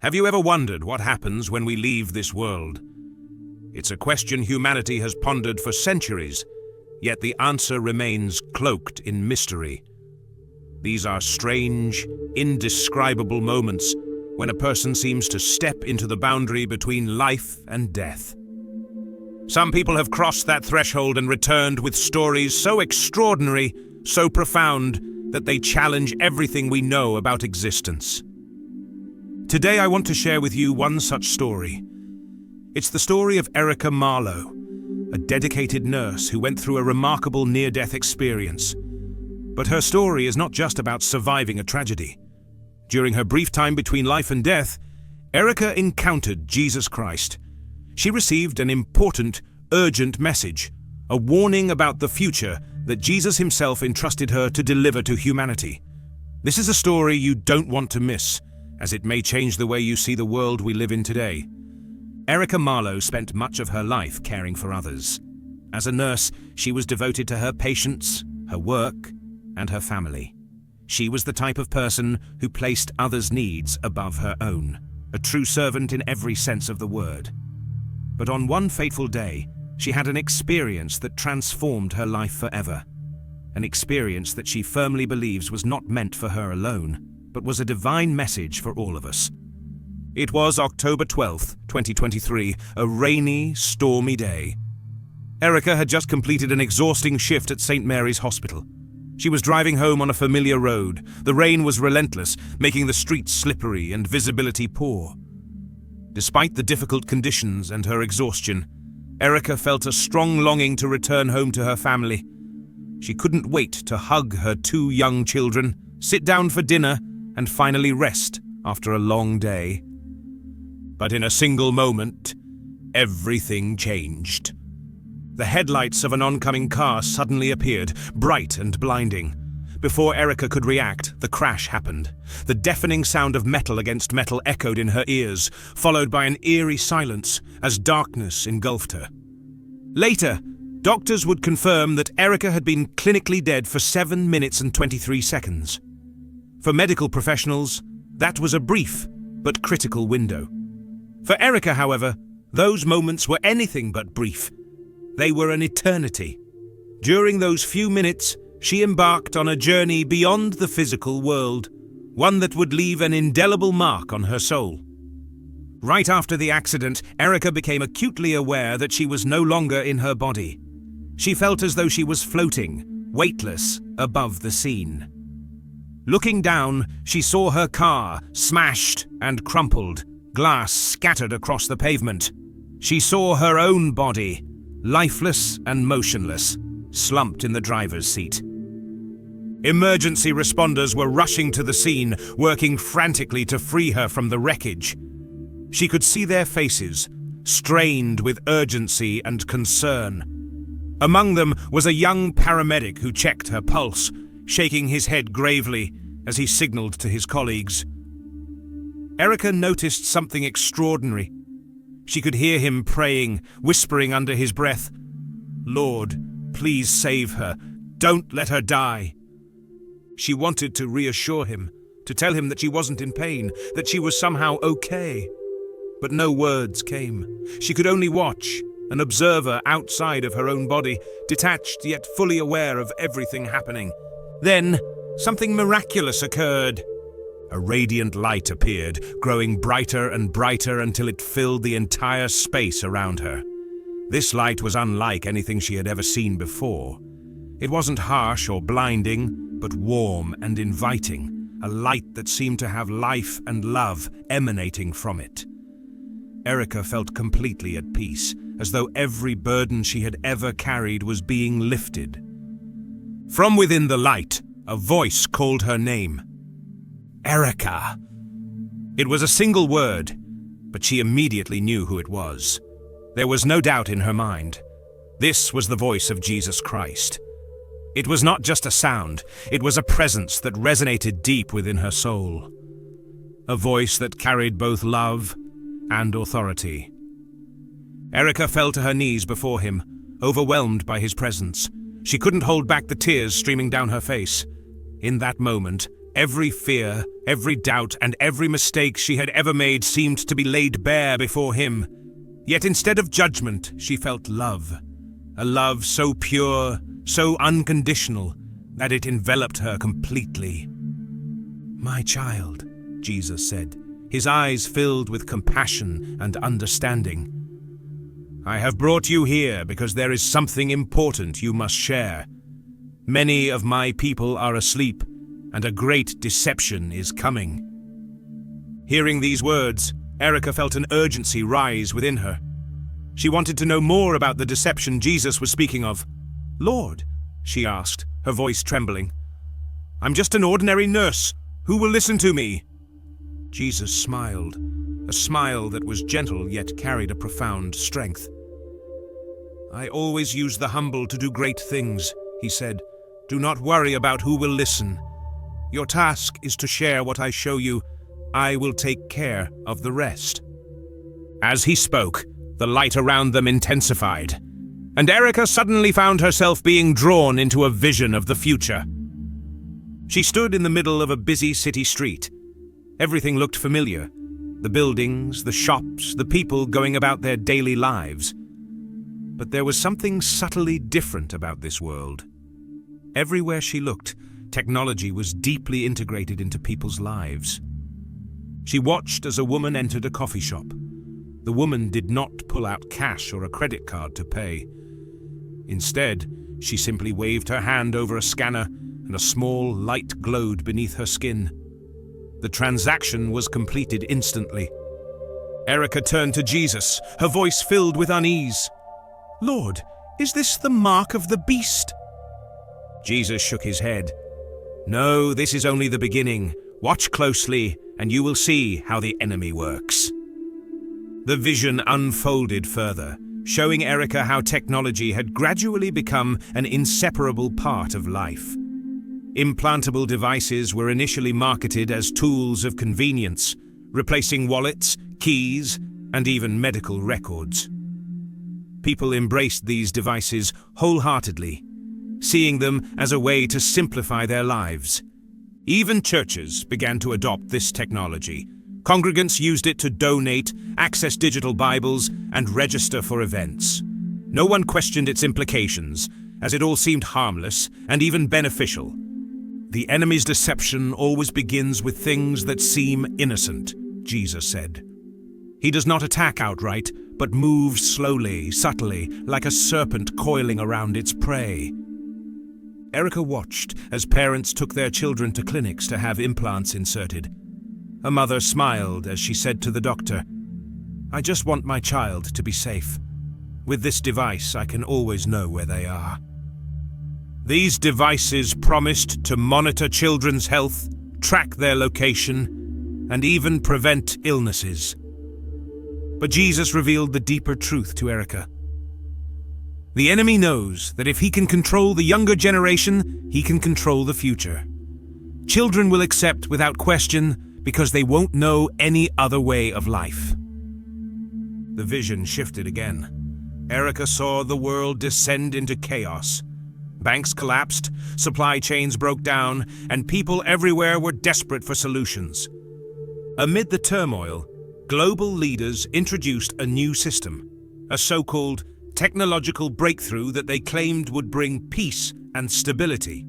Have you ever wondered what happens when we leave this world? It's a question humanity has pondered for centuries, yet the answer remains cloaked in mystery. These are strange, indescribable moments when a person seems to step into the boundary between life and death. Some people have crossed that threshold and returned with stories so extraordinary, so profound, that they challenge everything we know about existence. Today I want to share with you one such story. It's the story of Erica Marlowe, a dedicated nurse who went through a remarkable near-death experience. But her story is not just about surviving a tragedy. During her brief time between life and death, Erica encountered Jesus Christ. She received an important, urgent message, a warning about the future that Jesus himself entrusted her to deliver to humanity. This is a story you don't want to miss, as it may change the way you see the world we live in today. Erica Marlowe spent much of her life caring for others. As a nurse, she was devoted to her patients, her work, and her family. She was the type of person who placed others' needs above her own, a true servant in every sense of the word. But on one fateful day, she had an experience that transformed her life forever. An experience that she firmly believes was not meant for her alone, but was a divine message for all of us. It was October 12th, 2023, a rainy, stormy day. Erica had just completed an exhausting shift at St. Mary's Hospital. She was driving home on a familiar road. The rain was relentless, making the streets slippery and visibility poor. Despite the difficult conditions and her exhaustion, Erica felt a strong longing to return home to her family. She couldn't wait to hug her two young children, sit down for dinner, and finally rest after a long day. But in a single moment, everything changed. The headlights of an oncoming car suddenly appeared, bright and blinding. Before Erica could react, the crash happened. The deafening sound of metal against metal echoed in her ears, followed by an eerie silence as darkness engulfed her. Later, doctors would confirm that Erica had been clinically dead for 7 minutes and 23 seconds. For medical professionals, that was a brief but critical window. For Erica, however, those moments were anything but brief. They were an eternity. During those few minutes, she embarked on a journey beyond the physical world, one that would leave an indelible mark on her soul. Right after the accident, Erica became acutely aware that she was no longer in her body. She felt as though she was floating, weightless, above the scene. Looking down, she saw her car smashed and crumpled, glass scattered across the pavement. She saw her own body, lifeless and motionless, slumped in the driver's seat. Emergency responders were rushing to the scene, working frantically to free her from the wreckage. She could see their faces, strained with urgency and concern. Among them was a young paramedic who checked her pulse, shaking his head gravely as he signaled to his colleagues. Erica noticed something extraordinary. She could hear him praying, whispering under his breath, "Lord, please save her. Don't let her die." She wanted to reassure him, to tell him that she wasn't in pain, that she was somehow okay. But no words came. She could only watch, an observer outside of her own body, detached yet fully aware of everything happening. Then, something miraculous occurred. A radiant light appeared, growing brighter and brighter until it filled the entire space around her. This light was unlike anything she had ever seen before. It wasn't harsh or blinding, but warm and inviting, a light that seemed to have life and love emanating from it. Erica felt completely at peace, as though every burden she had ever carried was being lifted. From within the light, a voice called her name. Erica. It was a single word, but she immediately knew who it was. There was no doubt in her mind. This was the voice of Jesus Christ. It was not just a sound, it was a presence that resonated deep within her soul. A voice that carried both love and authority. Erica fell to her knees before him, overwhelmed by his presence. She couldn't hold back the tears streaming down her face. In that moment, Every fear, every doubt, and every mistake she had ever made seemed to be laid bare before him. Yet instead of judgment, she felt love. A love so pure, so unconditional, that it enveloped her completely. "My child," Jesus said, his eyes filled with compassion and understanding. "I have brought you here because there is something important you must share. Many of my people are asleep, and a great deception is coming." Hearing these words, Erica felt an urgency rise within her. She wanted to know more about the deception Jesus was speaking of. "Lord," she asked, her voice trembling, "I'm just an ordinary nurse. Who will listen to me?" Jesus smiled, a smile that was gentle yet carried a profound strength. "I always use the humble to do great things," he said. "Do not worry about who will listen. Your task is to share what I show you. I will take care of the rest." As he spoke, the light around them intensified, and Erica suddenly found herself being drawn into a vision of the future. She stood in the middle of a busy city street. Everything looked familiar. The buildings, the shops, the people going about their daily lives. But there was something subtly different about this world. Everywhere she looked, technology was deeply integrated into people's lives. She watched as a woman entered a coffee shop. The woman did not pull out cash or a credit card to pay. Instead, she simply waved her hand over a scanner, and a small light glowed beneath her skin. The transaction was completed instantly. Erica turned to Jesus, her voice filled with unease. "Lord, is this the mark of the beast?" Jesus shook his head. "No, this is only the beginning. Watch closely, and you will see how the enemy works." The vision unfolded further, showing Erica how technology had gradually become an inseparable part of life. Implantable devices were initially marketed as tools of convenience, replacing wallets, keys, and even medical records. People embraced these devices wholeheartedly, seeing them as a way to simplify their lives. Even churches began to adopt this technology. Congregants used it to donate, access digital Bibles, and register for events. No one questioned its implications, as it all seemed harmless and even beneficial. The enemy's deception always begins with things that seem innocent, Jesus said. He does not attack outright, but moves slowly, subtly, like a serpent coiling around its prey. Erica watched as parents took their children to clinics to have implants inserted. A mother smiled as she said to the doctor, "I just want my child to be safe. With this device, I can always know where they are." These devices promised to monitor children's health, track their location, and even prevent illnesses. But Jesus revealed the deeper truth to Erica. The enemy knows that if he can control the younger generation, he can control the future. Children will accept without question because they won't know any other way of life. The vision shifted again. Erica saw the world descend into chaos. Banks collapsed, supply chains broke down, and people everywhere were desperate for solutions. Amid the turmoil, global leaders introduced a new system, a so-called technological breakthrough that they claimed would bring peace and stability.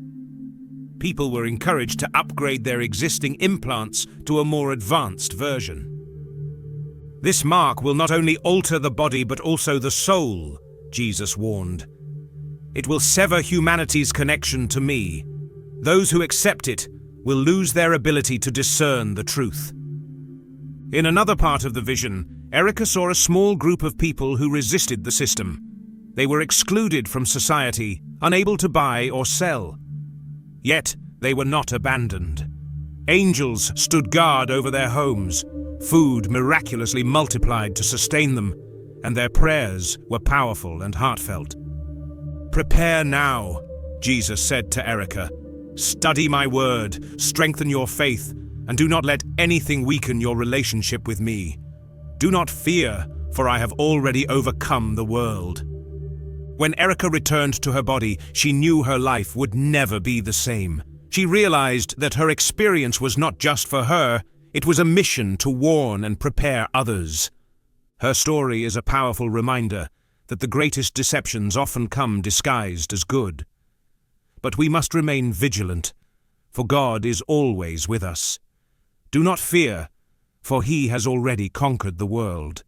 People were encouraged to upgrade their existing implants to a more advanced version. This mark will not only alter the body but also the soul, Jesus warned. It will sever humanity's connection to me. Those who accept it will lose their ability to discern the truth. In another part of the vision, Erica saw a small group of people who resisted the system. They were excluded from society, unable to buy or sell. Yet, they were not abandoned. Angels stood guard over their homes. Food miraculously multiplied to sustain them, and their prayers were powerful and heartfelt. "Prepare now," Jesus said to Erica. "Study my word, strengthen your faith, and do not let anything weaken your relationship with me. Do not fear, for I have already overcome the world." When Erica returned to her body, she knew her life would never be the same. She realized that her experience was not just for her, it was a mission to warn and prepare others. Her story is a powerful reminder that the greatest deceptions often come disguised as good. But we must remain vigilant, for God is always with us. Do not fear, for He has already conquered the world.